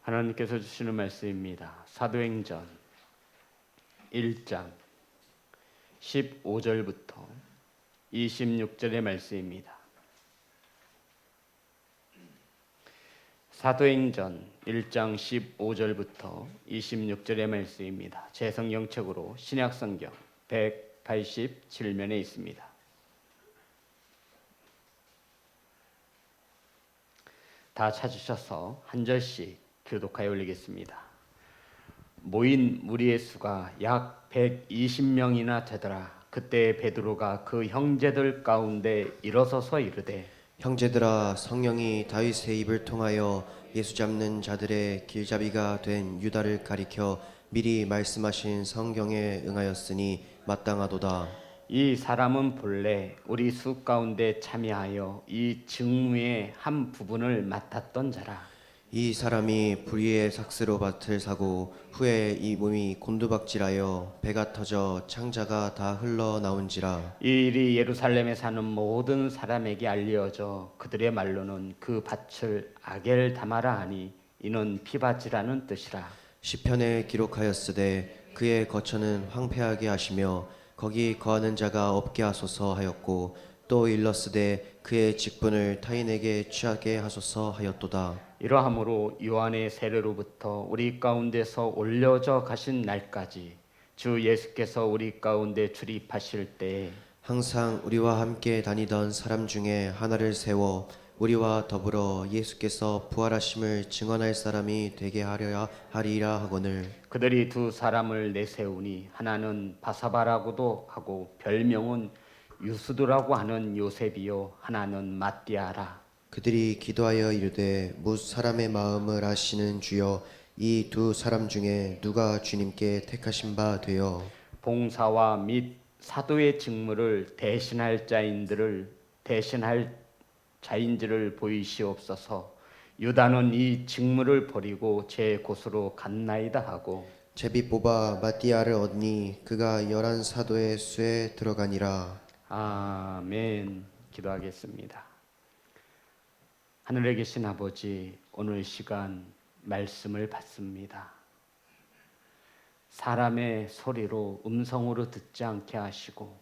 하나님께서 주시는 말씀입니다. 사도행전 1장 15절부터 26절의 말씀입니다. 사도행전 1장 15절부터 26절의 말씀입니다. 제 성경책으로 신약성경 187면에 있습니다. 다 찾으셔서 한 절씩 교독하여 올리겠습니다. 모인 무리의 수가 약 120명이나 되더라. 그때 베드로가 그 형제들 가운데 일어서서 이르되, 형제들아, 성령이 다윗의 입을 통하여 예수 잡는 자들의 길잡이가 된 유다를 가리켜 미리 말씀하신 성경에 응하였으니 마땅하도다. 이 사람은 본래 우리 수 가운데 참여하여 이 직무의 한 부분을 맡았던 자라. 이 사람이 불의의 삭스로 밭을 사고 후에 이 몸이 곤두박질하여 배가 터져 창자가 다 흘러나온지라. 이 일이 예루살렘에 사는 모든 사람에게 알려져 그들의 말로는 그 밭을 아겔다마라 하니 이는 피밭이라는 뜻이라. 시편에 기록하였으되 그의 거처는 황폐하게 하시며 거기 거하는 자가 없게 하소서 하였고, 또 일렀으되 그의 직분을 타인에게 취하게 하소서 하였도다. 이러함으로 요한의 세례로부터 우리 가운데서 올려져 가신 날까지 주 예수께서 우리 가운데 출입하실 때에 항상 우리와 함께 다니던 사람 중에 하나를 세워 우리와 더불어 예수께서 부활하심을 증언할 사람이 되게 하려야 하리라 하거늘. 그들이 두 사람을 내세우니 하나는 바사바라고도 하고 별명은 유수도라고 하는 요셉이요 하나는 마띠아라. 그들이 기도하여 이르되 뭇 사람의 마음을 아시는 주여, 이 두 사람 중에 누가 주님께 택하신 바 되어 봉사와 및 사도의 직무를 대신할 자인지를 보이시옵소서. 유다는 이 직무를 버리고 제 곳으로 갔나이다 하고, 제비 뽑아 마띠아를 얻니 그가 11 사도의 수에 들어가니라. 아멘. 기도하겠습니다. 하늘에 계신 아버지, 오늘 시간 말씀을 받습니다. 사람의 소리로 음성으로 듣지 않게 하시고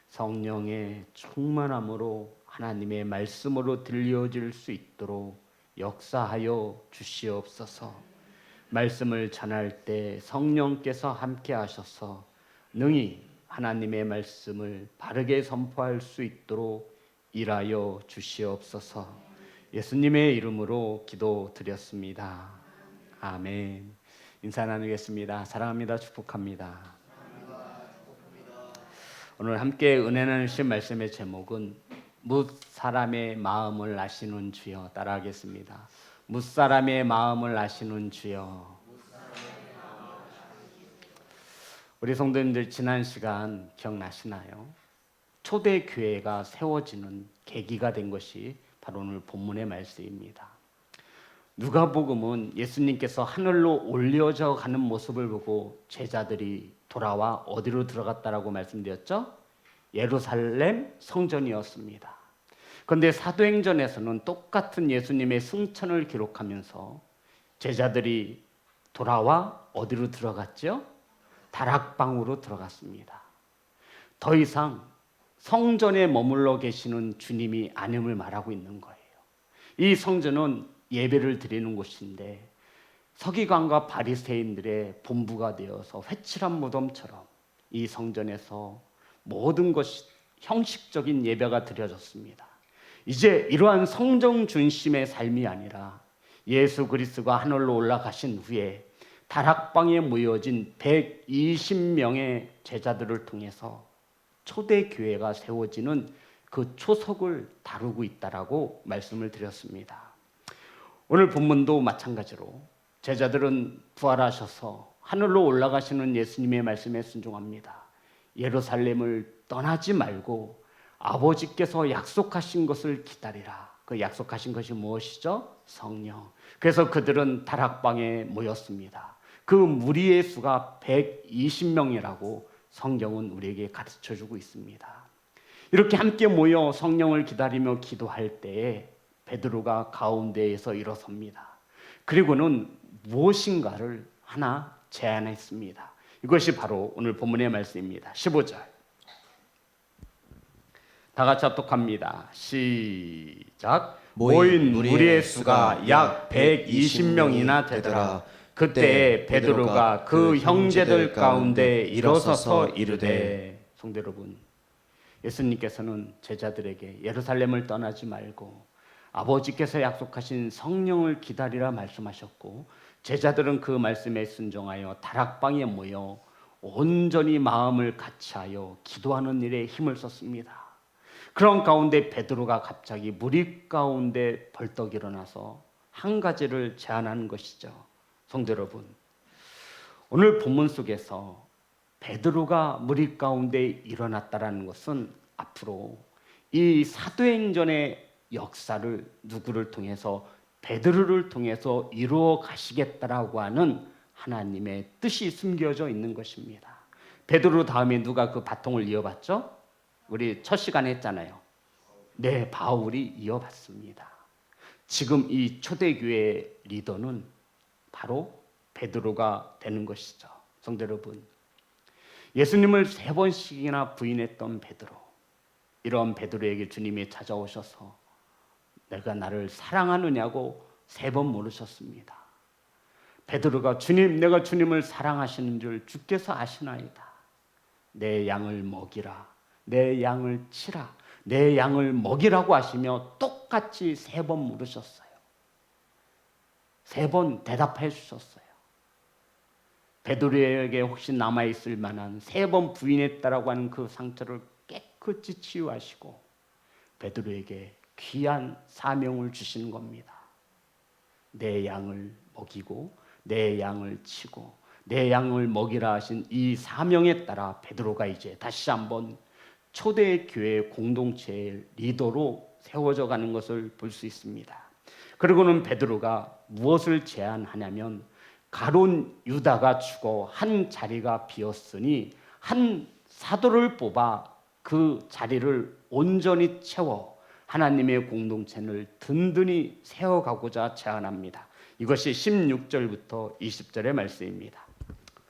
성령의 충만함으로 하나님의 말씀으로 들려질 수 있도록 역사하여 주시옵소서. 말씀을 전할 때 성령께서 함께 하셔서 능히 하나님의 말씀을 바르게 선포할 수 있도록 일하여 주시옵소서. 예수님의 이름으로 기도드렸습니다. 아멘. 인사 나누겠습니다. 사랑합니다. 축복합니다. 오늘 함께 은혜 나누실 말씀의 제목은 뭇 사람의 마음을 아시는 주여. 따라하겠습니다. 뭇 사람의 마음을 아시는 주여. 우리 성도님들 지난 시간 기억나시나요? 초대교회가 세워지는 계기가 된 것이 바로 오늘 본문의 말씀입니다. 누가복음은 예수님께서 하늘로 올려져 가는 모습을 보고 제자들이 돌아와 어디로 들어갔다라고 말씀드렸죠? 예루살렘 성전이었습니다. 그런데 사도행전에서는 똑같은 예수님의 승천을 기록하면서 제자들이 돌아와 어디로 들어갔죠? 다락방으로 들어갔습니다. 더 이상 성전에 머물러 계시는 주님이 아님을 말하고 있는 거예요. 이 성전은 예배를 드리는 곳인데 서기관과 바리새인들의 본부가 되어서 회칠한 무덤처럼 이 성전에서 모든 것이 형식적인 예배가 드려졌습니다. 이제 이러한 성전 중심의 삶이 아니라 예수 그리스도가 하늘로 올라가신 후에 다락방에 모여진 120명의 제자들을 통해서 초대교회가 세워지는 그 초석을 다루고 있다라고 말씀을 드렸습니다. 오늘 본문도 마찬가지로 제자들은 부활하셔서 하늘로 올라가시는 예수님의 말씀에 순종합니다. 예루살렘을 떠나지 말고 아버지께서 약속하신 것을 기다리라. 그 약속하신 것이 무엇이죠? 성령. 그래서 그들은 다락방에 모였습니다. 그 무리의 수가 120명이라고 성경은 우리에게 가르쳐주고 있습니다. 이렇게 함께 모여 성령을 기다리며 기도할 때에 베드로가 가운데에서 일어섭니다. 그리고는 무엇인가를 하나 제안했습니다. 이것이 바로 오늘 본문의 말씀입니다. 15절. 다 같이 합독합니다. 시작. 모인 무리의 수가 약 120명이나 되더라. 그때 베드로가 그 형제들 가운데 일어서서 이르되. 성도 여러분, 예수님께서는 제자들에게 예루살렘을 떠나지 말고 아버지께서 약속하신 성령을 기다리라 말씀하셨고, 제자들은 그 말씀에 순종하여 다락방에 모여 온전히 마음을 같이하여 기도하는 일에 힘을 썼습니다. 그런 가운데 베드로가 갑자기 무리 가운데 벌떡 일어나서 한 가지를 제안하는 것이죠. 성도 여러분, 오늘 본문 속에서 베드로가 무리 가운데 일어났다라는 것은 앞으로 이 사도행전의 역사를 누구를 통해서, 베드로를 통해서 이루어 가시겠다라고 하는 하나님의 뜻이 숨겨져 있는 것입니다. 베드로 다음에 누가 그 바통을 이어받죠? 우리 첫 시간에 했잖아요. 네, 바울이 이어받습니다. 지금 이 초대교회 리더는 바로 베드로가 되는 것이죠. 성도 여러분, 예수님을 3번씩이나 부인했던 베드로, 이런 베드로에게 주님이 찾아오셔서 내가 나를 사랑하느냐고 3번 물으셨습니다. 베드로가 주님, 내가 주님을 사랑하시는 줄 주께서 아시나이다. 내 양을 먹이라, 내 양을 치라, 내 양을 먹이라고 하시며 똑같이 3번 물으셨어요. 3번 대답해 주셨어요. 베드로에게 혹시 남아있을 만한 3번 부인했다라고 하는 그 상처를 깨끗이 치유하시고 베드로에게 귀한 사명을 주시는 겁니다. 내 양을 먹이고 내 양을 치고 내 양을 먹이라 하신 이 사명에 따라 베드로가 이제 다시 한번 초대교회 공동체의 리더로 세워져 가는 것을 볼 수 있습니다. 그리고는 베드로가 무엇을 제안하냐면, 가룟 유다가 죽어 한 자리가 비었으니 한 사도를 뽑아 그 자리를 온전히 채워 하나님의 공동체를 든든히 세워가고자 제안합니다. 이것이 16절부터 20절의 말씀입니다.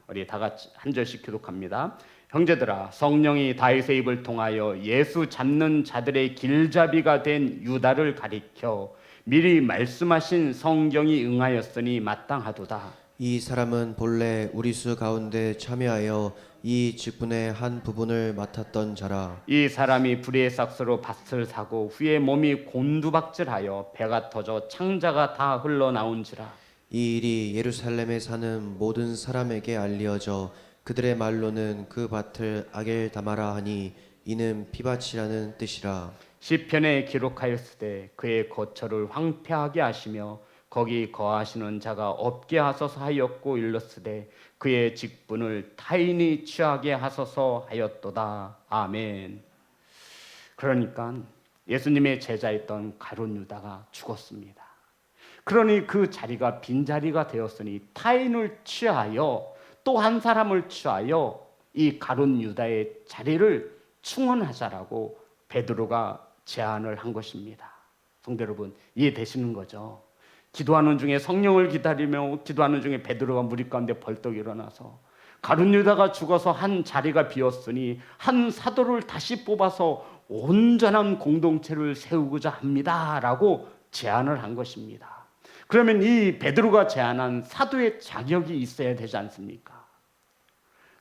우리 다 같이 한 절씩 교독합니다. 형제들아, 성령이 다윗의 입을 통하여 예수 잡는 자들의 길잡이가 된 유다를 가리켜 미리 말씀하신 성경이 응하였으니 마땅하도다. 이 사람은 본래 우리 수 가운데 참여하여 이 직분의 한 부분을 맡았던 자라. 이 사람이 불의의 삭스로 밭을 사고 후에 몸이 곤두박질하여 배가 터져 창자가 다 흘러나온지라. 이 일이 예루살렘에 사는 모든 사람에게 알려져 그들의 말로는 그 밭을 아겔다마라 하니 이는 피밭이라는 뜻이라. 시편에 기록하였으되 그의 거처를 황폐하게 하시며 거기 거하시는 자가 없게 하소서 하였고 일렀으되 그의 직분을 타인이 취하게 하소서 하였도다. 아멘. 그러니까 예수님의 제자였던 가룟 유다가 죽었습니다. 그러니 그 자리가 빈자리가 되었으니 타인을 취하여 또 한 사람을 취하여 이 가룟 유다의 자리를 충원하자라고 베드로가 제안을 한 것입니다. 성도 여러분, 이해되시는 거죠? 기도하는 중에 성령을 기다리며 기도하는 중에 베드로가 무리 가운데 벌떡 일어나서 가룟 유다가 죽어서 한 자리가 비었으니 한 사도를 다시 뽑아서 온전한 공동체를 세우고자 합니다라고 제안을 한 것입니다. 그러면 이 베드로가 제안한 사도의 자격이 있어야 되지 않습니까?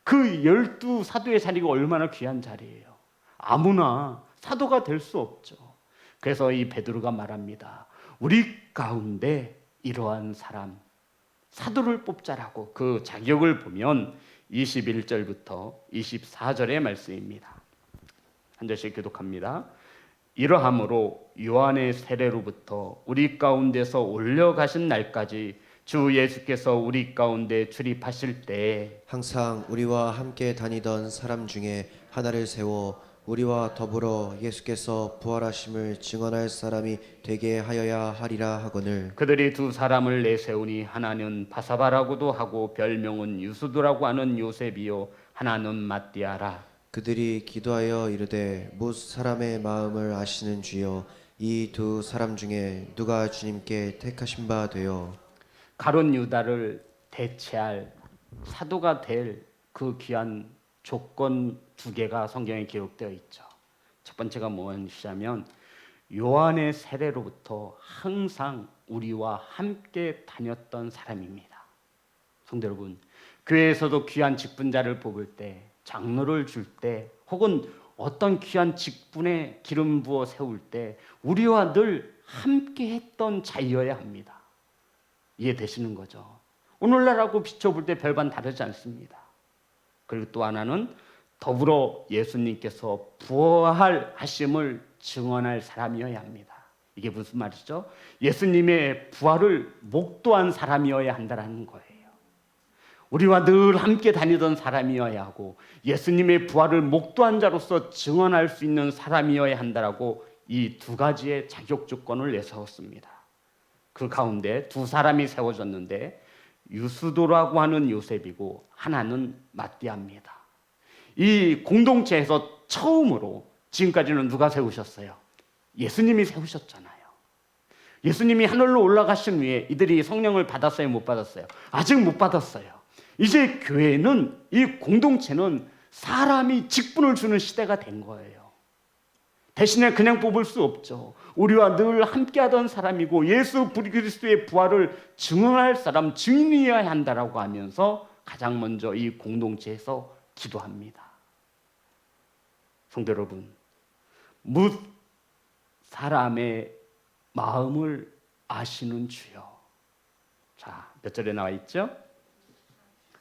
그 12사도의 자리가 얼마나 귀한 자리예요. 아무나 사도가 될 수 없죠. 그래서 이 베드로가 말합니다. 우리 가운데 이러한 사람, 사도를 뽑자라고. 그 자격을 보면 21절부터 24절의 말씀입니다. 한 절씩 교독합니다. 이러함으로 요한의 세례로부터 우리 가운데서 올려가신 날까지 주 예수께서 우리 가운데 출입하실 때에 항상 우리와 함께 다니던 사람 중에 하나를 세워 우리와 더불어 예수께서 부활하심을 증언할 사람이 되게 하여야 하리라 하거늘. 그들이 2사람을 내세우니 하나는 바사바라고도 하고 별명은 유수도라고 하는 요셉이요 하나는 matti아라. 그들이 기도하여 이르되 뭇 사람의 마음을 아시는 주여 이 2사람 중에 누가 주님께 택하신 바 되어. 가룟 유다를 대체할 사도가 될 그 귀한 조건 두 개가 성경에 기록되어 있죠. 첫 번째가 무엇이냐면 요한의 세례로부터 항상 우리와 함께 다녔던 사람입니다. 성도 여러분, 교회에서도 귀한 직분자를 뽑을 때, 장로를 줄 때, 혹은 어떤 귀한 직분에 기름 부어 세울 때 우리와 늘 함께 했던 자이어야 합니다. 이해되시는 거죠? 오늘날하고 비춰볼 때 별반 다르지 않습니다. 그리고 또 하나는 더불어 예수님께서 부활하심을 증언할 사람이어야 합니다. 이게 무슨 말이죠? 예수님의 부활을 목도한 사람이어야 한다는 거예요. 우리와 늘 함께 다니던 사람이어야 하고 예수님의 부활을 목도한 자로서 증언할 수 있는 사람이어야 한다라고 이 두 가지의 자격 조건을 내세웠습니다. 그 가운데 두 사람이 세워졌는데 유수도라고 하는 요셉이고 하나는 마띠아입니다. 이 공동체에서 처음으로, 지금까지는 누가 세우셨어요? 예수님이 세우셨잖아요. 예수님이 하늘로 올라가신 후에 이들이 성령을 받았어요, 못 받았어요? 아직 못 받았어요. 이제 교회는, 이 공동체는 사람이 직분을 주는 시대가 된 거예요. 대신에 그냥 뽑을 수 없죠. 우리와 늘 함께하던 사람이고 예수 그리스도의 부활을 증언할 사람, 증인이어야 한다라고 하면서 가장 먼저 이 공동체에서 기도합니다. 성도 여러분, 뭇 사람의 마음을 아시는 주여. 자, 몇 절에 나와 있죠?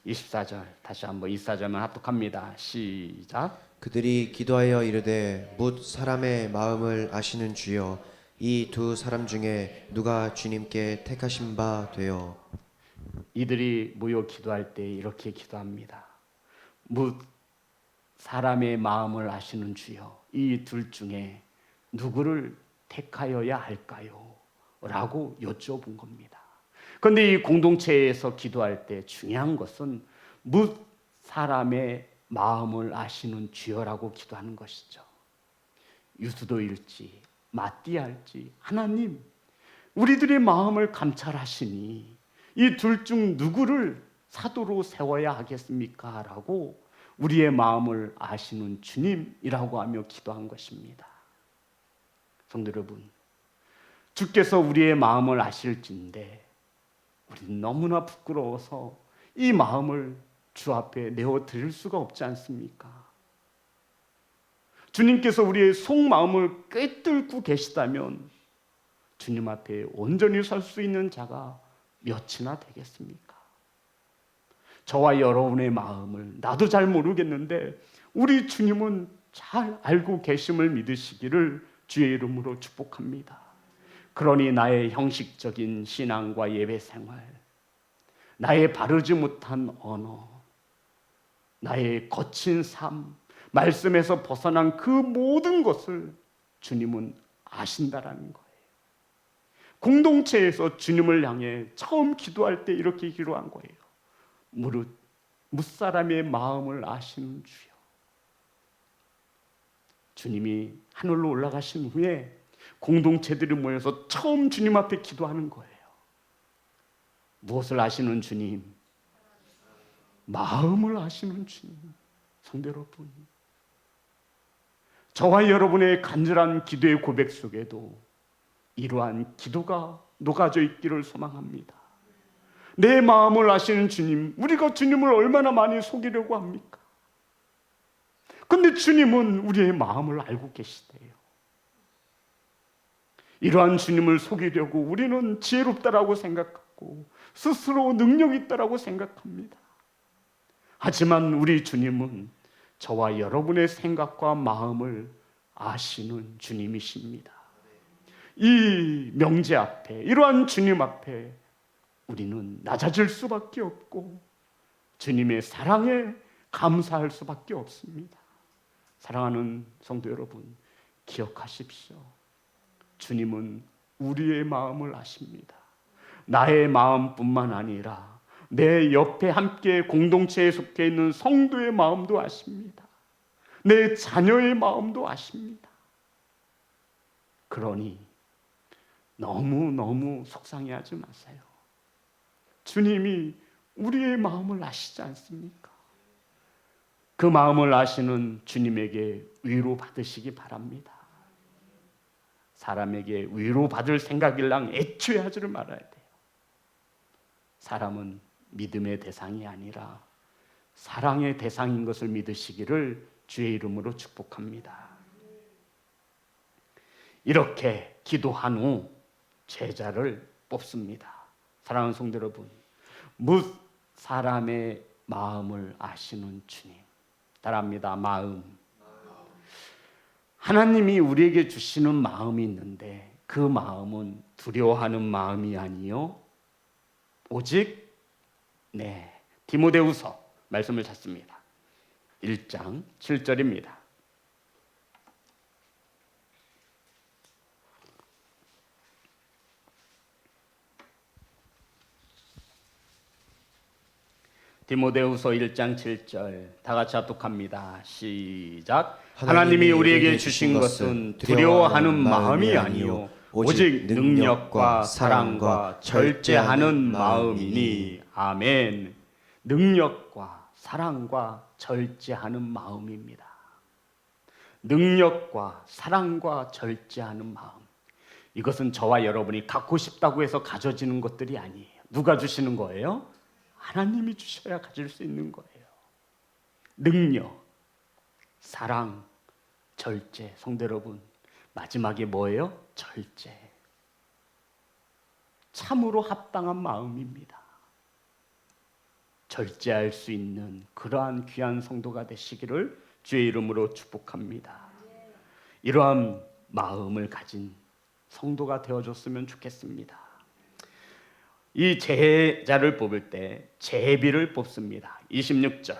24절. 다시 한번 24절만 합독합니다. 시작. 그들이 기도하여 이르되 뭇 사람의 마음을 아시는 주여, 이 두 사람 중에 누가 주님께 택하신 바 되어. 이들이 모여 기도할 때 이렇게 기도합니다. 뭇 사람의 마음을 아시는 주여, 이 둘 중에 누구를 택하여야 할까요? 라고 여쭤본 겁니다. 그런데 이 공동체에서 기도할 때 중요한 것은 뭇 사람의 마음을 아시는 주여라고 기도하는 것이죠. 유수도일지 마띠아일지 하나님, 우리들의 마음을 감찰하시니 이 둘 중 누구를 사도로 세워야 하겠습니까? 라고 우리의 마음을 아시는 주님이라고 하며 기도한 것입니다. 성도 여러분, 주께서 우리의 마음을 아실진데 우리는 너무나 부끄러워서 이 마음을 주 앞에 내어 드릴 수가 없지 않습니까? 주님께서 우리의 속마음을 꿰뚫고 계시다면 주님 앞에 온전히 설 수 있는 자가 몇이나 되겠습니까? 저와 여러분의 마음을 나도 잘 모르겠는데 우리 주님은 잘 알고 계심을 믿으시기를 주의 이름으로 축복합니다. 그러니 나의 형식적인 신앙과 예배 생활, 나의 바르지 못한 언어, 나의 거친 삶, 말씀에서 벗어난 그 모든 것을 주님은 아신다라는 거예요. 공동체에서 주님을 향해 처음 기도할 때 이렇게 기도한 거예요. 무릇 무사람의 마음을 아시는 주여. 주님이 하늘로 올라가신 후에 공동체들이 모여서 처음 주님 앞에 기도하는 거예요. 무엇을 아시는 주님? 마음을 아시는 주님. 성도 여러분, 저와 여러분의 간절한 기도의 고백 속에도 이러한 기도가 녹아져 있기를 소망합니다. 내 마음을 아시는 주님, 우리가 주님을 얼마나 많이 속이려고 합니까? 근데 주님은 우리의 마음을 알고 계시대요. 이러한 주님을 속이려고 우리는 지혜롭다라고 생각하고 스스로 능력 있다라고 생각합니다. 하지만 우리 주님은 저와 여러분의 생각과 마음을 아시는 주님이십니다. 이 명제 앞에, 이러한 주님 앞에 우리는 낮아질 수밖에 없고 주님의 사랑에 감사할 수밖에 없습니다. 사랑하는 성도 여러분, 기억하십시오. 주님은 우리의 마음을 아십니다. 나의 마음뿐만 아니라 내 옆에 함께 공동체에 속해 있는 성도의 마음도 아십니다. 내 자녀의 마음도 아십니다. 그러니 너무 속상해하지 마세요. 주님이 우리의 마음을 아시지 않습니까? 그 마음을 아시는 주님에게 위로 받으시기 바랍니다. 사람에게 위로 받을 생각일랑 애초에 하지를 말아야 돼요. 사람은 믿음의 대상이 아니라 사랑의 대상인 것을 믿으시기를 주의 이름으로 축복합니다. 이렇게 기도한 후 제자를 뽑습니다. 사랑하는 성도 여러분, 무 사람의 마음을 아시는 주님. 따라합니다. 마음. 하나님이 우리에게 주시는 마음이 있는데 그 마음은 두려워하는 마음이 아니요 오직 디모데후서 말씀을 찾습니다. 1장 7절입니다. 디모데후서 1장 7절 다 같이 합독합니다. 시작. 하나님이 우리에게 주신 것은 두려워하는 마음이 아니요 오직 능력과 사랑과 절제하는 마음이니. 아멘. 능력과 사랑과 절제하는 마음입니다. 능력과 사랑과 절제하는 마음. 이것은 저와 여러분이 갖고 싶다고 해서 가져지는 것들이 아니에요. 누가 주시는 거예요? 하나님이 주셔야 가질 수 있는 거예요. 능력, 사랑, 절제. 성도 여러분, 마지막에 뭐예요? 절제. 참으로 합당한 마음입니다. 절제할 수 있는 그러한 귀한 성도가 되시기를 주의 이름으로 축복합니다. 이러한 마음을 가진 성도가 되어줬으면 좋겠습니다. 이 제자를 뽑을 때 제비를 뽑습니다. 26절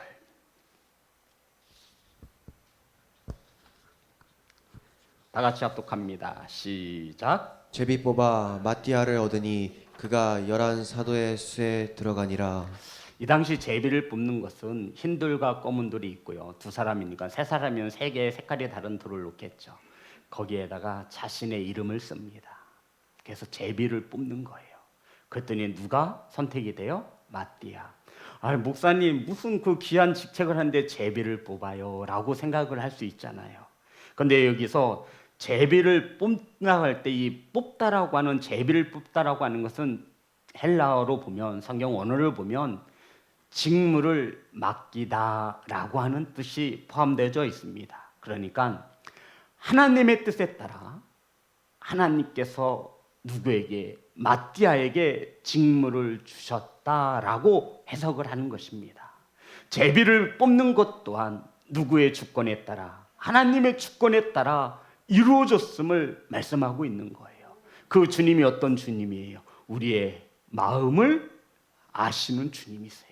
다 같이 합독합니다. 시작. 제비 뽑아 마띠아를 얻으니 그가 11 사도의 수에 들어가니라. 이 당시 제비를 뽑는 것은 흰 돌과 검은 돌이 있고요. 두 사람이니까 세 사람이면 세 개의 색깔이 다른 돌을 놓겠죠. 거기에다가 자신의 이름을 씁니다. 그래서 제비를 뽑는 거예요. 그랬더니 누가 선택이 돼요? 마띠아. 목사님 무슨 그 귀한 직책을 하는데 제비를 뽑아요? 라고 생각을 할 수 있잖아요. 그런데 여기서 제비를 뽑나 할 때 이 뽑다라고 하는 제비를 뽑다라고 하는 것은 헬라어로 보면 성경 원어를 보면 직무를 맡기다라고 하는 뜻이 포함되어 있습니다. 그러니까 하나님의 뜻에 따라 하나님께서 누구에게 마띠아에게 직무를 주셨다라고 해석을 하는 것입니다. 제비를 뽑는 것 또한 누구의 주권에 따라 하나님의 주권에 따라 이루어졌음을 말씀하고 있는 거예요. 그 주님이 어떤 주님이에요? 우리의 마음을 아시는 주님이세요.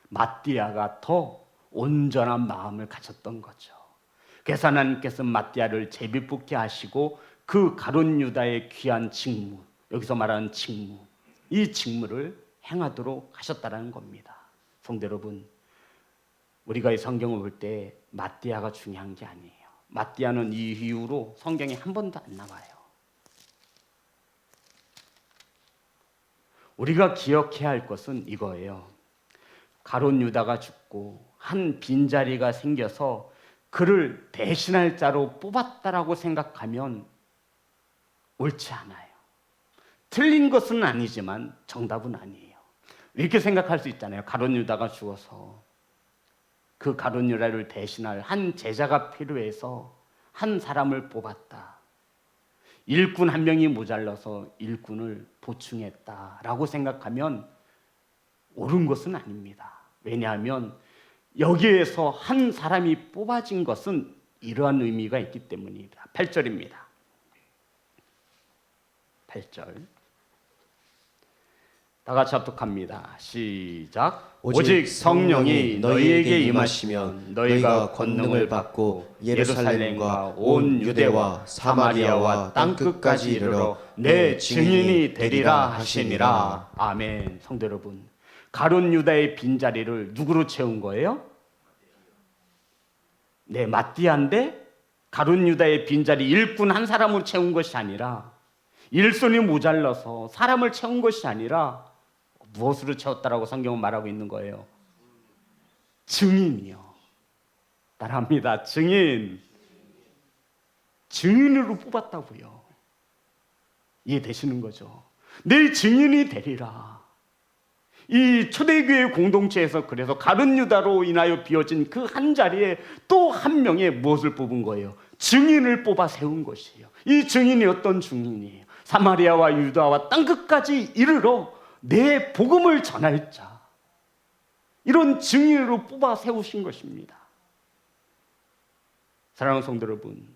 마띠아가 더 온전한 마음을 가졌던 거죠. 그래서 하나님께서 마띠아를 제비 뽑게 하시고 그 가룟 유다의 귀한 직무, 여기서 말하는 직무, 이 직무를 행하도록 하셨다는 겁니다. 성도 여러분, 우리가 이 성경을 볼 때 마띠아가 중요한 게 아니에요. 마띠아는 이 이후로 성경에 한 번도 안 나와요. 우리가 기억해야 할 것은 이거예요. 가룟 유다가 죽고 한 빈자리가 생겨서 그를 대신할 자로 뽑았다라고 생각하면 옳지 않아요. 틀린 것은 아니지만 정답은 아니에요. 이렇게 생각할 수 있잖아요. 가룟 유다가 죽어서 그 가룟 유다를 대신할 한 제자가 필요해서 한 사람을 뽑았다. 일꾼 한 명이 모자라서 일꾼을 보충했다라고 생각하면 옳은 것은 아닙니다. 왜냐하면 여기에서 한 사람이 뽑아진 것은 이러한 의미가 있기 때문입니다. 8절입니다. 8절 다 같이 합독합니다. 시작. 오직 성령이 너희에게 임하시면 너희가 권능을 받고 예루살렘과 온 유대와 사마리아와 땅끝까지 이르러 내 증인이 되리라 하시니라. 아멘. 성도 여러분, 가룟 유다의 빈자리를 누구로 채운 거예요? 네, 마띠아인데 가룟 유다의 빈자리 일꾼 한 사람으로 채운 것이 아니라 일손이 모자라서 사람을 채운 것이 아니라 무엇으로 채웠다라고 성경은 말하고 있는 거예요? 증인이요. 따라합니다. 증인. 증인으로 뽑았다고요. 이해되시는 거죠? 내 증인이 되리라. 이 초대교회 공동체에서 그래서 가룟 유다로 인하여 비어진 그 한 자리에 또 한 명의 무엇을 뽑은 거예요? 증인을 뽑아 세운 것이에요. 이 증인이 어떤 증인이에요? 사마리아와 유다와 땅끝까지 이르러 내 복음을 전할 자, 이런 증인으로 뽑아 세우신 것입니다. 사랑하는 성도 여러분,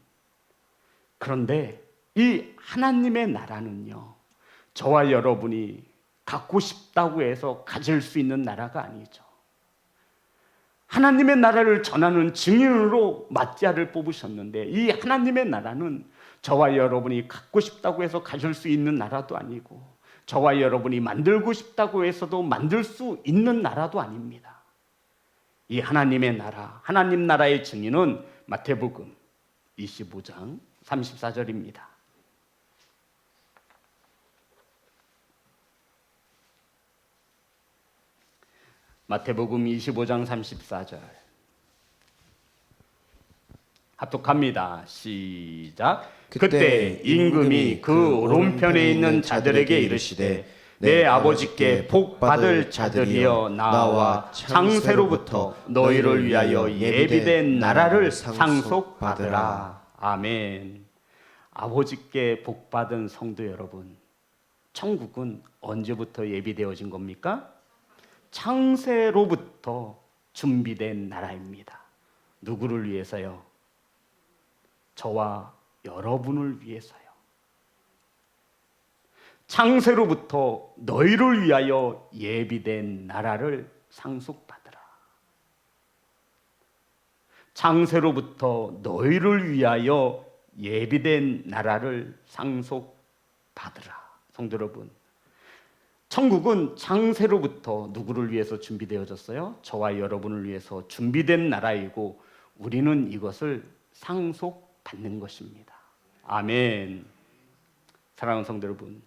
그런데 이 하나님의 나라는요, 저와 여러분이 갖고 싶다고 해서 가질 수 있는 나라가 아니죠. 하나님의 나라를 전하는 증인으로 맏자를 뽑으셨는데, 이 하나님의 나라는 저와 여러분이 갖고 싶다고 해서 가질 수 있는 나라도 아니고, 저와 여러분이 만들고 싶다고 해서도 만들 수 있는 나라도 아닙니다. 이 하나님의 나라, 하나님 나라의 증인은 마태복음 25장 34절입니다. 마태복음 25장 34절 합독합니다. 시작. 그때 임금이 그 오른편에 있는 자들에게 이르시되 내 아버지께 복 받을 자들이여 나와 창세로부터 너희를 위하여 예비된 나라를 상속받으라. 아멘. 아버지께 복 받은 성도 여러분, 천국은 언제부터 예비되어진 겁니까? 창세로부터 준비된 나라입니다. 누구를 위해서요? 저와 여러분을 위해서요. 창세로부터 너희를 위하여 예비된 나라를 상속받으라. 창세로부터 너희를 위하여 예비된 나라를 상속받으라. 성도 여러분, 천국은 창세로부터 누구를 위해서 준비되어졌어요? 저와 여러분을 위해서 준비된 나라이고, 우리는 이것을 상속받는 것입니다. 아멘. 사랑하는 성도 여러분,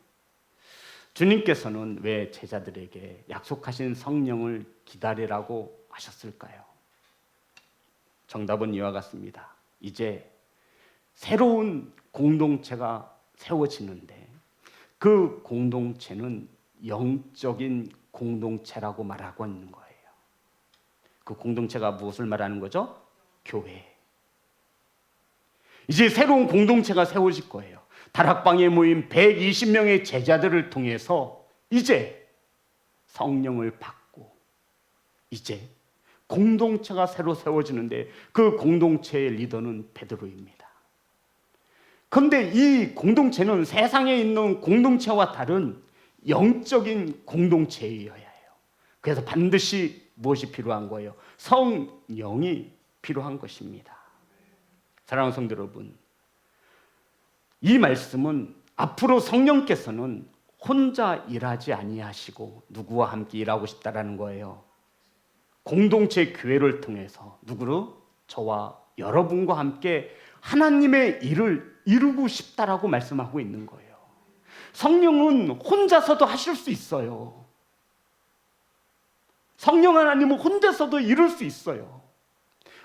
주님께서는 왜 제자들에게 약속하신 성령을 기다리라고 하셨을까요? 정답은 이와 같습니다. 이제 새로운 공동체가 세워지는데, 그 공동체는 영적인 공동체라고 말하고 있는 거예요. 그 공동체가 무엇을 말하는 거죠? 교회. 이제 새로운 공동체가 세워질 거예요. 다락방에 모인 120명의 제자들을 통해서 이제 성령을 받고, 이제 공동체가 새로 세워지는데, 그 공동체의 리더는 베드로입니다. 그런데 이 공동체는 세상에 있는 공동체와 다른 영적인 공동체여야 해요. 그래서 반드시 무엇이 필요한 거예요? 성령이 필요한 것입니다. 사랑하는 성도 여러분, 이 말씀은 앞으로 성령께서는 혼자 일하지 아니하시고 누구와 함께 일하고 싶다라는 거예요. 공동체 교회를 통해서 누구로? 저와 여러분과 함께 하나님의 일을 이루고 싶다라고 말씀하고 있는 거예요. 성령은 혼자서도 하실 수 있어요. 성령 하나님은 혼자서도 이룰 수 있어요.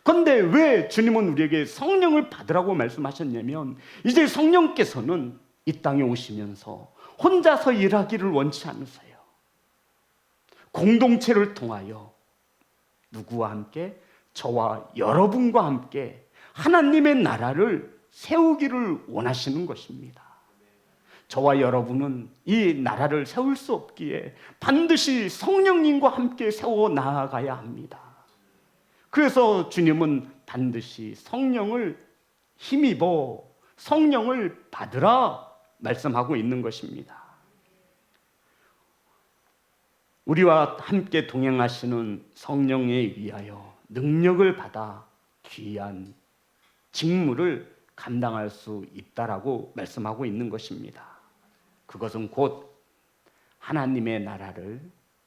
그런데 왜 주님은 우리에게 성령을 받으라고 말씀하셨냐면, 이제 성령께서는 이 땅에 오시면서 혼자서 일하기를 원치 않으세요. 공동체를 통하여 누구와 함께? 저와 여러분과 함께 하나님의 나라를 세우기를 원하시는 것입니다. 저와 여러분은 이 나라를 세울 수 없기에 반드시 성령님과 함께 세워 나아가야 합니다. 그래서 주님은 반드시 성령을 힘입어 성령을 받으라 말씀하고 있는 것입니다. 우리와 함께 동행하시는 성령에 의하여 능력을 받아 귀한 직무를 감당할 수 있다라고 말씀하고 있는 것입니다. 그것은 곧 하나님의 나라를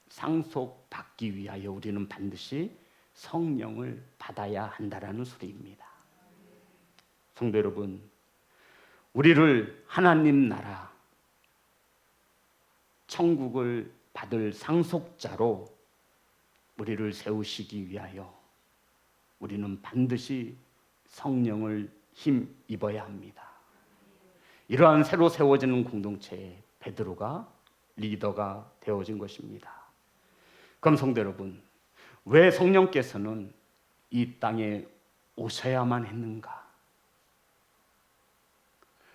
상속받기 위하여 우리는 반드시 성령을 받아야 한다라는 소리입니다. 성도 여러분, 우리를 하나님 나라, 천국을 받을 상속자로 우리를 세우시기 위하여 우리는 반드시 성령을 힘입어야 합니다. 이러한 새로 세워지는 공동체에 베드로가 리더가 되어진 것입니다. 그럼 성도 여러분, 왜 성령께서는 이 땅에 오셔야만 했는가?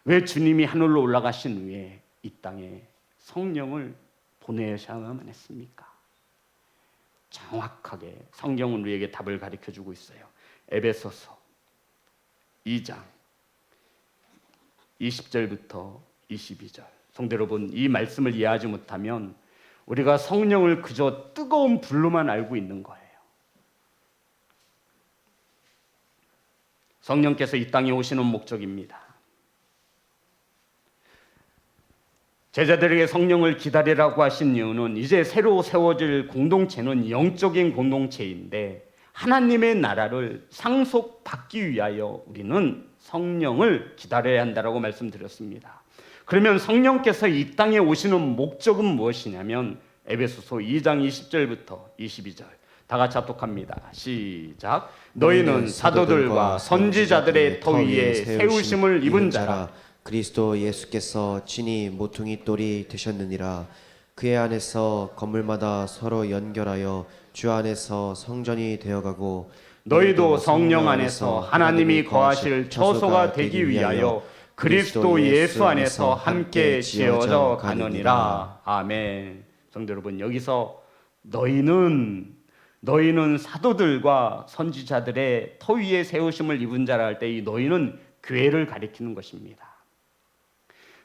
왜 주님이 하늘로 올라가신 후에 이 땅에 성령을 보내셔야만 했습니까? 정확하게 성경은 우리에게 답을 가르쳐주고 있어요. 에베소서 2장 20절부터 22절. 성도 여러분, 이 말씀을 이해하지 못하면 우리가 성령을 그저 뜨거운 불로만 알고 있는 거예요. 성령께서 이 땅에 오시는 목적입니다. 제자들에게 성령을 기다리라고 하신 이유는 이제 새로 세워질 공동체는 영적인 공동체인데 하나님의 나라를 상속받기 위하여 우리는 성령을 기다려야 한다라고 말씀드렸습니다. 그러면 성령께서 이 땅에 오시는 목적은 무엇이냐면 에베소서 2장 20절부터 22절 다 같이 합독합니다. 시작. 너희는 사도들과 선지자들의 터 위에 세우심을 입은 자라. 그리스도 예수께서 친히 모퉁이 돌이 되셨느니라. 그의 안에서 건물마다 서로 연결하여 주 안에서 성전이 되어가고 너희도 성령 안에서 하나님이 거하실 처소가 되기 위하여 그리스도 예수 안에서 함께 지어져 가느니라. 아멘. 성도 여러분, 여기서 너희는 사도들과 선지자들의 터 위에 세우심을 입은 자라 할 때 이 너희는 교회를 가리키는 것입니다.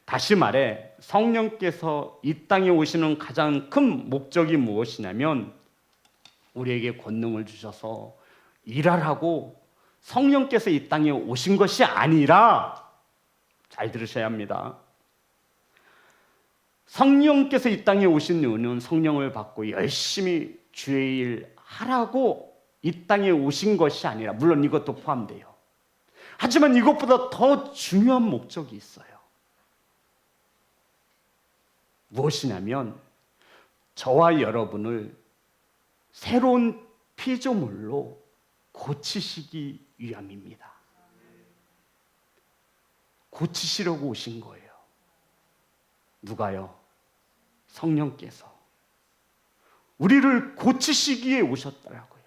다시 말해 성령께서 이 땅에 오시는 가장 큰 목적이 무엇이냐면 우리에게 권능을 주셔서 일하라고 성령께서 이 땅에 오신 것이 아니라, 잘 들으셔야 합니다. 성령께서 이 땅에 오신 이유는 성령을 받고 열심히 주의 일 하라고 이 땅에 오신 것이 아니라, 물론 이것도 포함돼요. 하지만 이것보다 더 중요한 목적이 있어요. 무엇이냐면 저와 여러분을 새로운 피조물로 고치시기 위함입니다. 고치시려고 오신 거예요. 누가요? 성령께서 우리를 고치시기에 오셨더라고요.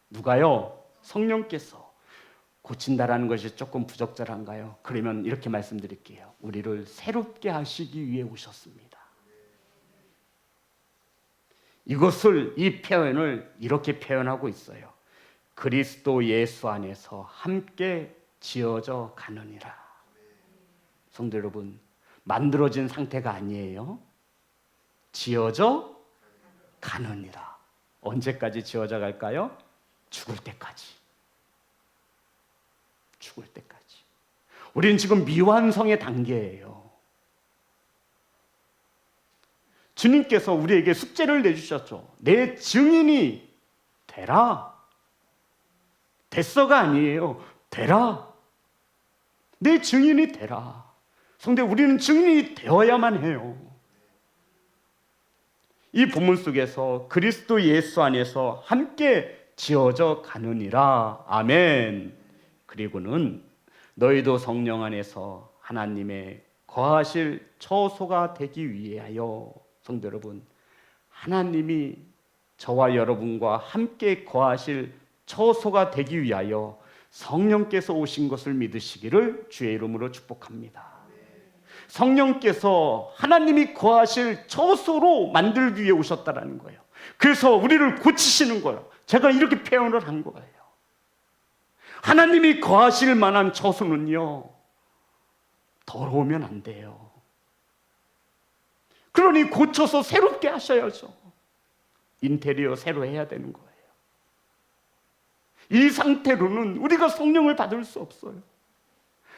누가요? 성령께서. 고친다라는 것이 조금 부적절한가요? 그러면 이렇게 말씀드릴게요. 우리를 새롭게 하시기 위해 오셨습니다. 이 표현을 이렇게 표현하고 있어요. 그리스도 예수 안에서 함께 지어져 가느니라. 성도 여러분, 만들어진 상태가 아니에요. 지어져 가느니라. 언제까지 지어져 갈까요? 죽을 때까지. 죽을 때까지. 우리는 지금 미완성의 단계예요. 주님께서 우리에게 숙제를 내주셨죠. 내 증인이 되라. 됐어가 아니에요. 되라. 내 증인이 되라. 성도, 우리는 증인이 되어야만 해요. 이 본문 속에서 그리스도 예수 안에서 함께 지어져 가느니라. 아멘. 그리고는 너희도 성령 안에서 하나님의 거하실 처소가 되기 위하여. 성도 여러분, 하나님이 저와 여러분과 함께 거하실 처소가 되기 위하여 성령께서 오신 것을 믿으시기를 주의 이름으로 축복합니다. 성령께서 하나님이 거하실 처소로 만들기 위해 오셨다라는 거예요. 그래서 우리를 고치시는 거예요. 제가 이렇게 표현을 한 거예요. 하나님이 거하실 만한 처소는요, 더러우면 안 돼요. 그러니 고쳐서 새롭게 하셔야죠. 인테리어 새로 해야 되는 거예요. 이 상태로는 우리가 성령을 받을 수 없어요.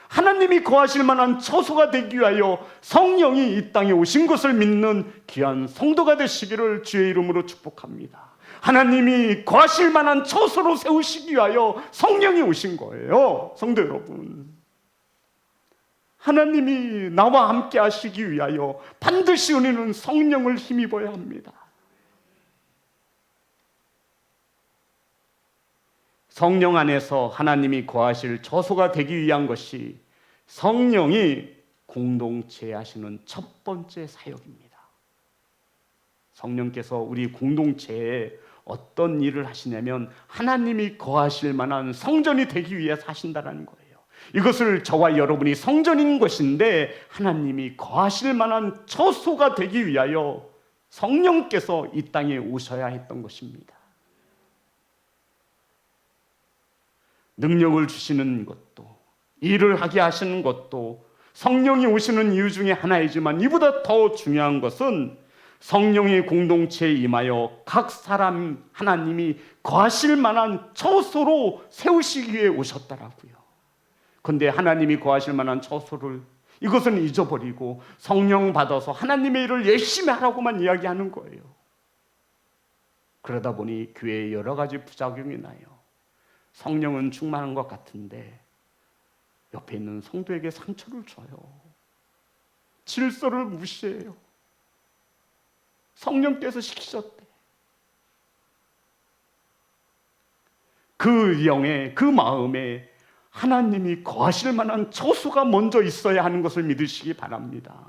하나님이 거하실 만한 처소가 되기 위하여 성령이 이 땅에 오신 것을 믿는 귀한 성도가 되시기를 주의 이름으로 축복합니다. 하나님이 거하실 만한 처소로 세우시기 위하여 성령이 오신 거예요. 성도 여러분, 하나님이 나와 함께 하시기 위하여 반드시 우리는 성령을 힘입어야 합니다. 성령 안에서 하나님이 거하실 처소가 되기 위한 것이 성령이 공동체에 하시는 첫 번째 사역입니다. 성령께서 우리 공동체에 어떤 일을 하시냐면 하나님이 거하실 만한 성전이 되기 위해서 하신다는 거예요. 이것을 저와 여러분이 성전인 것인데 하나님이 거하실 만한 처소가 되기 위하여 성령께서 이 땅에 오셔야 했던 것입니다. 능력을 주시는 것도, 일을 하게 하시는 것도 성령이 오시는 이유 중에 하나이지만 이보다 더 중요한 것은 성령의 공동체에 임하여 각 사람 하나님이 거하실 만한 처소로 세우시기 위해 오셨다라고요. 그런데 하나님이 거하실 만한 처소를 이것은 잊어버리고 성령 받아서 하나님의 일을 열심히 하라고만 이야기하는 거예요. 그러다 보니 교회에 여러 가지 부작용이 나요. 성령은 충만한 것 같은데 옆에 있는 성도에게 상처를 줘요. 질서를 무시해요. 성령께서 시키셨대. 그 영에, 그 마음에 하나님이 거하실 만한 처소가 먼저 있어야 하는 것을 믿으시기 바랍니다.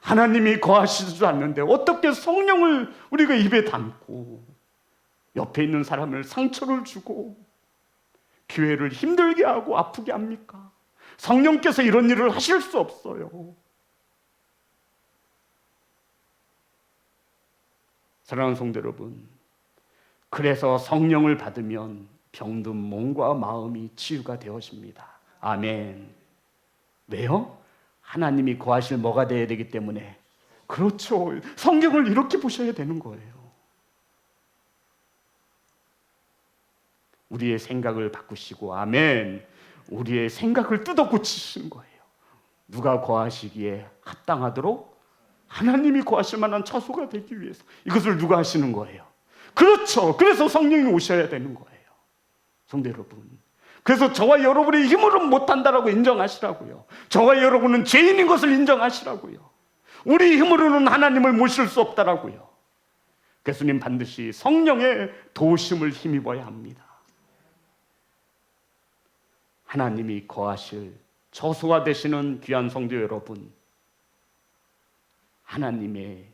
하나님이 거하시지도 않는데 어떻게 성령을 우리가 입에 담고 옆에 있는 사람을 상처를 주고 교회를 힘들게 하고 아프게 합니까? 성령께서 이런 일을 하실 수 없어요. 사랑하는 성도 여러분, 그래서 성령을 받으면 병든 몸과 마음이 치유가 되어집니다. 아멘. 왜요? 하나님이 거하실 뭐가 되어야 되기 때문에. 그렇죠. 성경을 이렇게 보셔야 되는 거예요. 우리의 생각을 바꾸시고, 아멘, 우리의 생각을 뜯어 고치시는 거예요. 누가 거하시기에 합당하도록 하나님이 거하실 만한 처소가 되기 위해서 이것을 누가 하시는 거예요? 그렇죠. 그래서 성령이 오셔야 되는 거예요. 성도 여러분, 그래서 저와 여러분의 힘으로는 못한다라고 인정하시라고요. 저와 여러분은 죄인인 것을 인정하시라고요. 우리 힘으로는 하나님을 모실 수 없다라고요. 그래서 우리는 반드시 성령의 도우심을 힘입어야 합니다. 하나님이 거하실 처소가 되시는 귀한 성도 여러분, 하나님의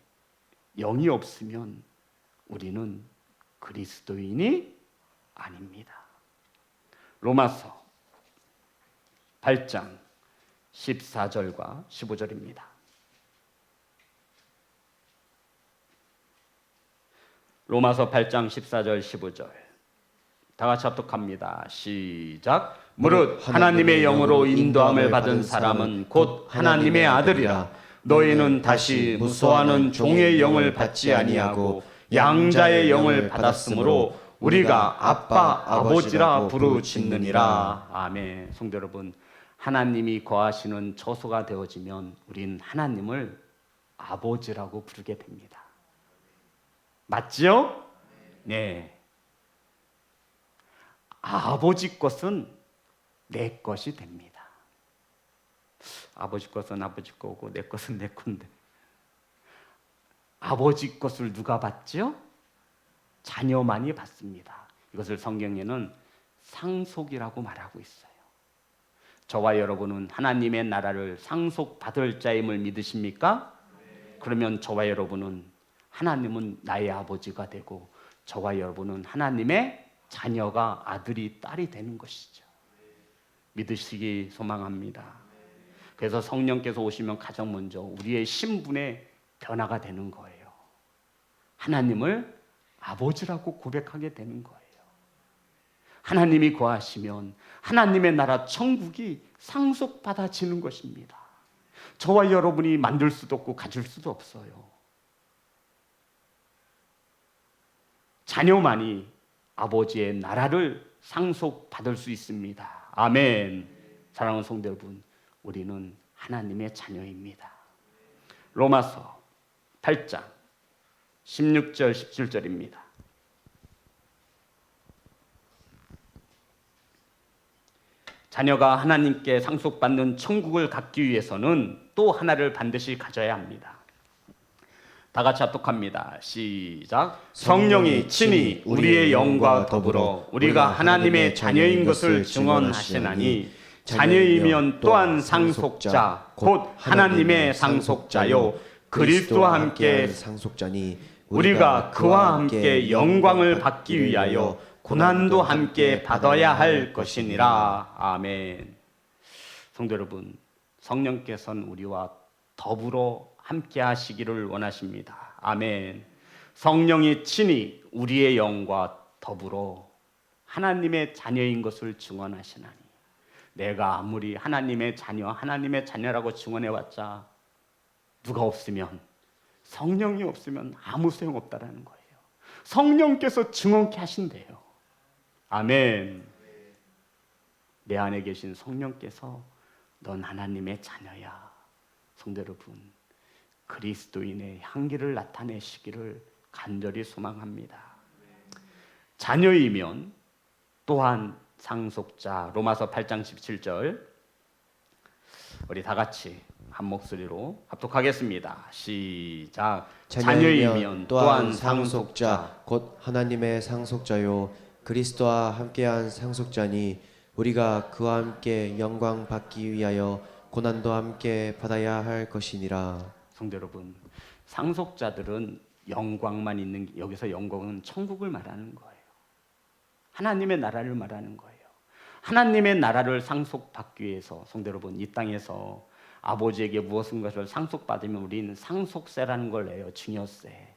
영이 없으면 우리는 그리스도인이 아닙니다. 로마서 8장 14절과 15절입니다. 로마서 8장 14절 15절 다 같이 합독합니다. 시작. 무릇 하나님의 영으로 인도함을 받은 사람은 곧 하나님의 아들이라. 너희는 다시 무소하는 종의 영을 받지 아니하고 양자의 영을 받았으므로 우리가 아빠 아버지라 부르짖느니라. 아멘. 성도 여러분, 하나님이 거하시는 처소가 되어지면 우리는 하나님을 아버지라고 부르게 됩니다. 맞죠? 네. 아버지 것은 내 것이 됩니다. 아버지 것은 아버지 거고 내 것은 내 건데, 아버지 것을 누가 받죠? 자녀만이 받습니다. 이것을 성경에는 상속이라고 말하고 있어요. 저와 여러분은 하나님의 나라를 상속받을 자임을 믿으십니까? 그러면 저와 여러분은, 하나님은 나의 아버지가 되고 저와 여러분은 하나님의 자녀가, 아들이, 딸이 되는 것이죠. 믿으시기 소망합니다. 그래서 성령께서 오시면 가장 먼저 우리의 신분의 변화가 되는 거예요. 하나님을 아버지라고 고백하게 되는 거예요. 하나님이 거하시면 하나님의 나라 천국이 상속받아지는 것입니다. 저와 여러분이 만들 수도 없고 가질 수도 없어요. 자녀만이 아버지의 나라를 상속받을 수 있습니다. 아멘. 사랑하는 성도 여러분, 우리는 하나님의 자녀입니다. 로마서 8장 16절 17절입니다. 자녀가 하나님께 상속받는 천국을 갖기 위해서는 또 하나를 반드시 가져야 합니다. 다 같이 합독합니다. 시작. 성령이 친히 우리의 영과 더불어 우리가 하나님의 자녀인 것을 증언하시나니 자녀이면 또한 상속자 곧 하나님의 상속자요 그리스도와 함께 상속자니 우리가 그와 함께 영광을 받기 위하여 고난도 함께 받아야 할 것이니라. 아멘. 성도 여러분, 성령께서는 우리와 더불어 함께 하시기를 원하십니다. 아멘. 성령이 친히 우리의 영과 더불어 하나님의 자녀인 것을 증언하시나니 내가 아무리 하나님의 자녀라고 증언해봤자 누가 없으면, 성령이 없으면 아무 소용없다라는 거예요. 성령께서 증언케 하신대요. 아멘. 내 안에 계신 성령께서 넌 하나님의 자녀야. 성도 여러분, 그리스도인의 향기를 나타내시기를 간절히 소망합니다. 자녀이면 또한 상속자. 로마서 8장 17절 우리 다 같이 한 목소리로 합독하겠습니다. 시작. 자녀이면 또한 상속자 곧 하나님의 상속자요 그리스도와 함께한 상속자니 우리가 그와 함께 영광 받기 위하여 고난도 함께 받아야 할 것이니라. 성도 여러분, 상속자들은 영광만 있는, 여기서 영광은 천국을 말하는 거예요. 하나님의 나라를 말하는 거예요. 하나님의 나라를 상속받기 위해서 성도 여러분, 이 땅에서 아버지에게 무엇인가를 상속받으면 우리는 상속세라는 걸 내요. 증여세.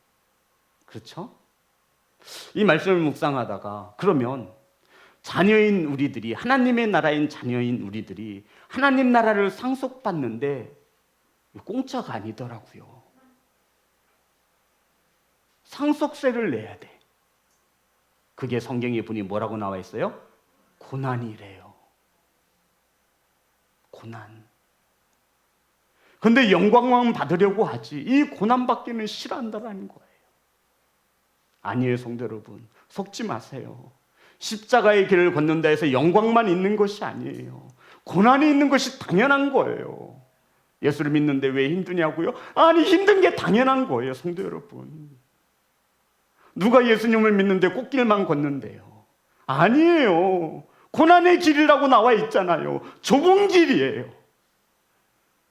그렇죠? 이 말씀을 묵상하다가 그러면 자녀인 우리들이, 하나님의 나라인 자녀인 우리들이 하나님 나라를 상속받는데 공짜가 아니더라고요. 상속세를 내야 돼. 그게 성경에 보니 뭐라고 나와 있어요? 고난이래요. 고난. 근데 영광만 받으려고 하지 이 고난 받기는 싫어한다라는 거예요. 아니에요, 성도 여러분. 속지 마세요. 십자가의 길을 걷는다 해서 영광만 있는 것이 아니에요. 고난이 있는 것이 당연한 거예요. 예수를 믿는데 왜 힘드냐고요? 아니, 힘든 게 당연한 거예요, 성도 여러분. 누가 예수님을 믿는데 꽃길만 걷는데요? 아니에요. 고난의 길이라고 나와 있잖아요. 좁은 길이에요.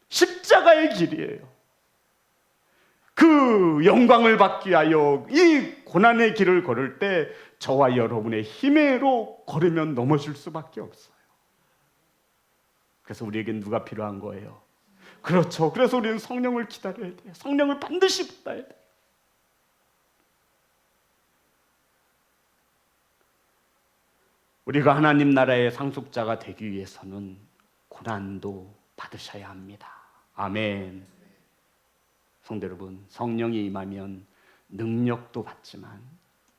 십자가의 길이에요. 그 영광을 받기 위하여 이 고난의 길을 걸을 때 저와 여러분의 힘으로 걸으면 넘어질 수밖에 없어요. 그래서 우리에겐 누가 필요한 거예요? 그렇죠. 그래서 우리는 성령을 기다려야 돼요. 성령을 반드시 받아야 돼요. 우리가 하나님 나라의 상속자가 되기 위해서는 고난도 받으셔야 합니다. 아멘. 성도 여러분, 성령이 임하면 능력도 받지만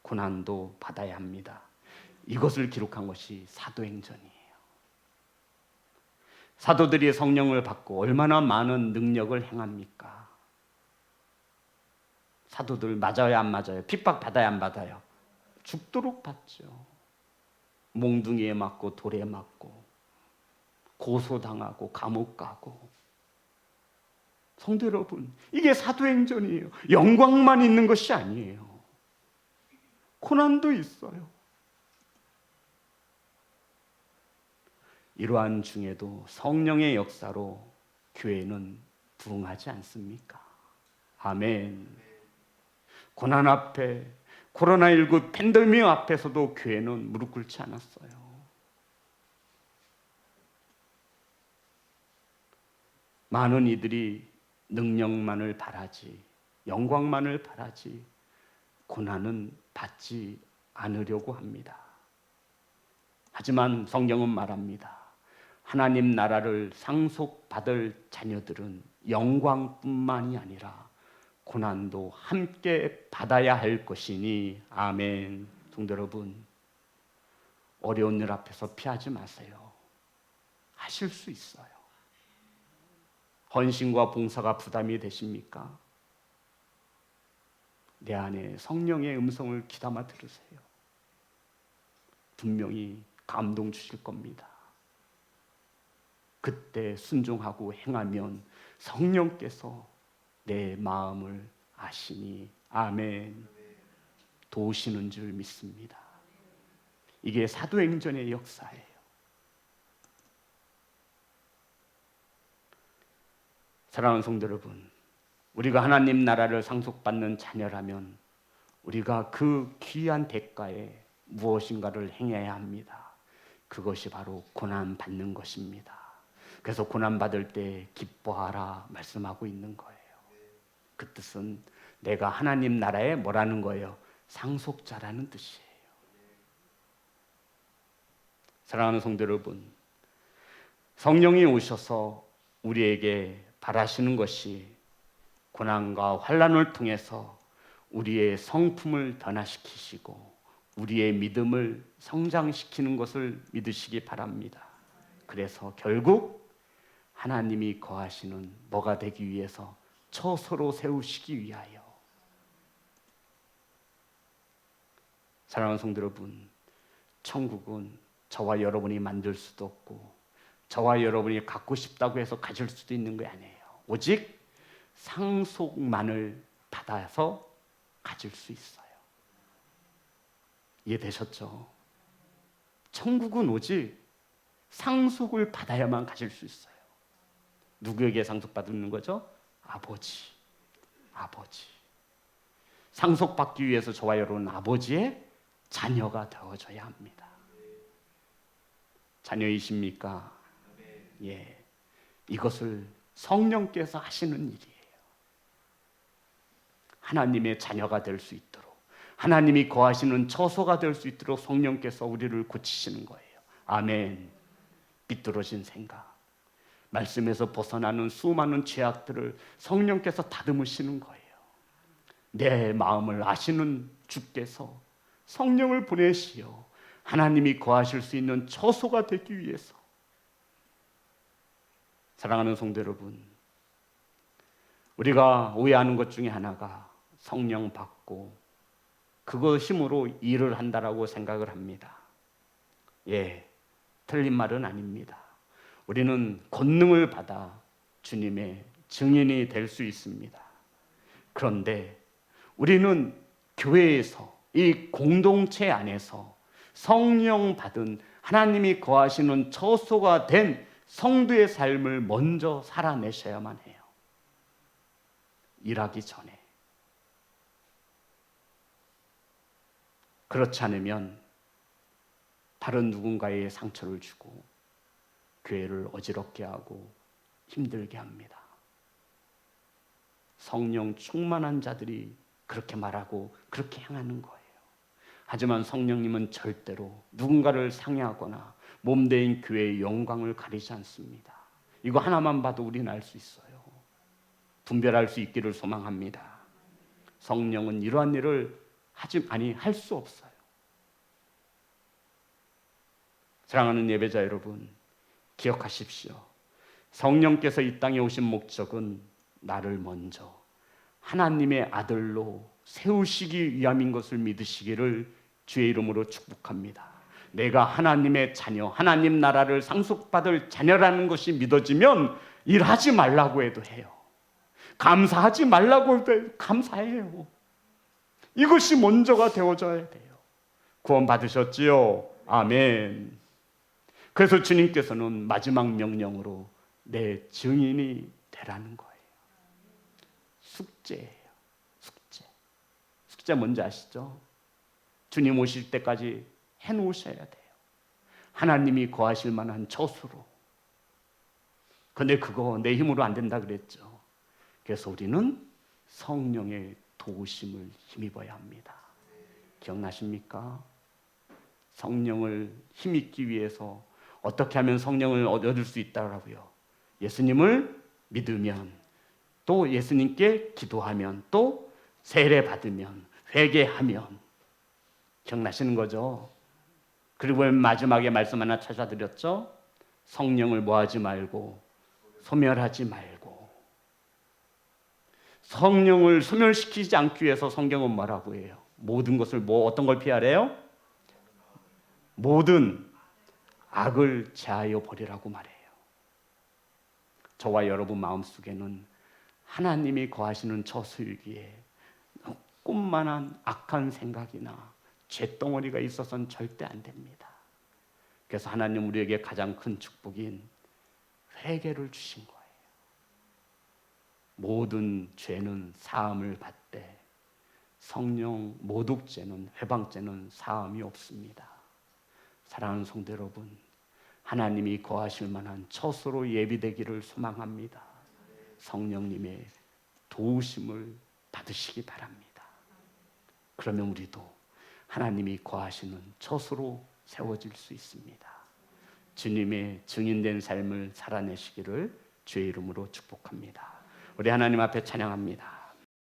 고난도 받아야 합니다. 이것을 기록한 것이 사도행전이에요. 사도들이 성령을 받고 얼마나 많은 능력을 행합니까? 사도들 맞아요, 안 맞아요? 핍박 받아요, 안 받아요? 죽도록 받죠. 몽둥이에 맞고 돌에 맞고 고소당하고 감옥 가고. 성도 여러분, 이게 사도행전이에요. 영광만 있는 것이 아니에요. 고난도 있어요. 이러한 중에도 성령의 역사로 교회는 부흥하지 않습니까? 아멘. 고난 앞에, 코로나19 팬데믹 앞에서도 교회는 무릎 꿇지 않았어요. 많은 이들이 능력만을 바라지, 영광만을 바라지 고난은 받지 않으려고 합니다. 하지만 성경은 말합니다. 하나님 나라를 상속받을 자녀들은 영광뿐만이 아니라 고난도 함께 받아야 할 것이니. 아멘. 성도 여러분, 어려운 일 앞에서 피하지 마세요. 하실 수 있어요. 헌신과 봉사가 부담이 되십니까? 내 안에 성령의 음성을 귀담아 들으세요. 분명히 감동 주실 겁니다. 그때 순종하고 행하면 성령께서 내 마음을 아시니 아멘 도우시는 줄 믿습니다. 이게 사도행전의 역사예요. 사랑하는 성도 여러분, 우리가 하나님 나라를 상속받는 자녀라면 우리가 그 귀한 대가에 무엇인가를 행해야 합니다. 그것이 바로 고난받는 것입니다. 그래서 고난받을 때 기뻐하라 말씀하고 있는 거예요. 그 뜻은 내가 하나님 나라에 뭐라는 거예요? 상속자라는 뜻이에요. 사랑하는 성도 여러분, 성령이 오셔서 우리에게 바라시는 것이 고난과 환난을 통해서 우리의 성품을 변화시키시고 우리의 믿음을 성장시키는 것을 믿으시기 바랍니다. 그래서 결국 하나님이 거하시는 뭐가 되기 위해서 처소로 세우시기 위하여. 사랑하는 성도 여러분, 천국은 저와 여러분이 만들 수도 없고 저와 여러분이 갖고 싶다고 해서 가질 수도 있는 게 아니에요. 오직 상속만을 받아서 가질 수 있어요. 이해되셨죠? 천국은 오직 상속을 받아야만 가질 수 있어요. 누구에게 상속받는 거죠? 아버지. 상속받기 위해서 저와 여러분은 아버지의 자녀가 되어져야 합니다. 자녀이십니까? 예. 이것을 성령께서 하시는 일이에요. 하나님의 자녀가 될 수 있도록, 하나님이 거하시는 처소가 될 수 있도록 성령께서 우리를 고치시는 거예요. 아멘. 삐뚤어진 생각, 말씀에서 벗어나는 수많은 죄악들을 성령께서 다듬으시는 거예요. 내 마음을 아시는 주께서 성령을 보내시어 하나님이 거하실 수 있는 처소가 되기 위해서. 사랑하는 성도 여러분, 우리가 오해하는 것 중에 하나가 성령 받고 그거 힘으로 일을 한다라고 생각을 합니다. 예, 틀린 말은 아닙니다. 우리는 권능을 받아 주님의 증인이 될 수 있습니다. 그런데 우리는 교회에서, 이 공동체 안에서 성령 받은 하나님이 거하시는 처소가 된 성도의 삶을 먼저 살아내셔야만 해요. 일하기 전에. 그렇지 않으면 다른 누군가의 상처를 주고 교회를 어지럽게 하고 힘들게 합니다. 성령 충만한 자들이 그렇게 말하고 그렇게 행하는 거예요. 하지만 성령님은 절대로 누군가를 상해하거나 몸대인 교회의 영광을 가리지 않습니다. 이거 하나만 봐도 우리는 알 수 있어요. 분별할 수 있기를 소망합니다. 성령은 이러한 일을 할 수 없어요. 사랑하는 예배자 여러분, 기억하십시오. 성령께서 이 땅에 오신 목적은 나를 먼저 하나님의 아들로 세우시기 위함인 것을 믿으시기를 주의 이름으로 축복합니다. 내가 하나님의 자녀, 하나님 나라를 상속받을 자녀라는 것이 믿어지면 일하지 말라고 해도 해요. 감사하지 말라고 해도 감사해요. 이것이 먼저가 되어져야 돼요. 구원 받으셨지요? 아멘. 그래서 주님께서는 마지막 명령으로 내 증인이 되라는 거예요. 숙제예요. 숙제 뭔지 아시죠? 주님 오실 때까지 해놓으셔야 돼요. 하나님이 거하실 만한 처소로. 근데 그거 내 힘으로 안 된다 그랬죠. 그래서 우리는 성령의 도우심을 힘입어야 합니다. 기억나십니까? 성령을 힘입기 위해서 어떻게 하면 성령을 얻을 수 있다라고요? 예수님을 믿으면, 또 예수님께 기도하면, 또 세례 받으면, 회개하면. 기억나시는 거죠? 그리고 마지막에 말씀 하나 찾아드렸죠? 성령을 뭐하지 말고 소멸하지 말고. 성령을 소멸시키지 않기 위해서 성경은 뭐라고 해요? 모든 것을 어떤 걸 피하래요? 모든 악을 제하여 버리라고 말해요. 저와 여러분 마음속에는 하나님이 거하시는 저수이기에 꿈만한 악한 생각이나 죄덩어리가 있어서는 절대 안 됩니다. 그래서 하나님 우리에게 가장 큰 축복인 회개를 주신 거예요. 모든 죄는 사함을 받되 성령 모독죄는 회방죄는 사함이 없습니다. 사랑하는 성도 여러분, 하나님이 거하실 만한 처소로 예비되기를 소망합니다. 성령님의 도우심을 받으시기 바랍니다. 그러면 우리도 하나님이 거하시는 처소로 세워질 수 있습니다. 주님의 증인된 삶을 살아내시기를 주의 이름으로 축복합니다. 우리 하나님 앞에 찬양합니다.